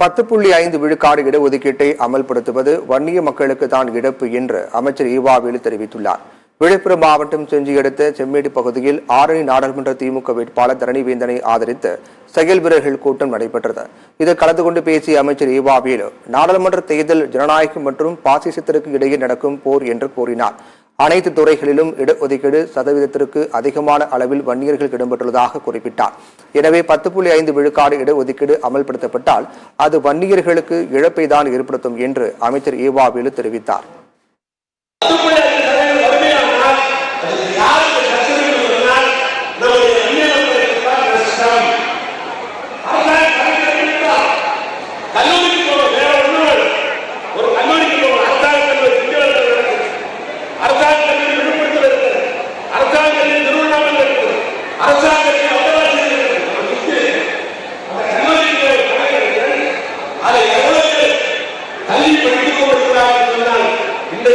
10.5 விழுக்காடு இடஒதுக்கீட்டை அமல்படுத்துவது வன்னிய மக்களுக்கு தான் இழப்பு என்று அமைச்சர் ஈவாவேலு தெரிவித்துள்ளார். விழுப்புரம் மாவட்டம் செஞ்சி அடுத்த செம்மேடு பகுதியில் ஆரணி நாடாளுமன்ற திமுக வேட்பாளர் தரணிவேந்தனை ஆதரித்து செயல் வீரர்கள் கூட்டம் நடைபெற்றது. இதில் கலந்து கொண்டு பேசிய அமைச்சர் ஈவாவேலு, நாடாளுமன்ற தேர்தல் ஜனநாயகம் மற்றும் பாசிசத்திற்கு இடையே நடக்கும் போர் என்று கூறினார். அனைத்து துறைகளிலும் இடஒதுக்கீடு சதவீதத்திற்கு அதிகமான அளவில் வன்னியர்கள் இடம்பெற்றுள்ளதாக குறிப்பிட்டார். எனவே 10.5 விழுக்காடு இடஒதுக்கீடு அமல்படுத்தப்பட்டால் அது வன்னியர்களுக்கு இழப்பை தான் ஏற்படுத்தும் என்று அமைச்சர் ஈவாவேலு தெரிவித்தார். அதை எவ்வளவு தள்ளி படித்துக் கொண்டிருக்கிறார்கள் சொன்னால் இந்த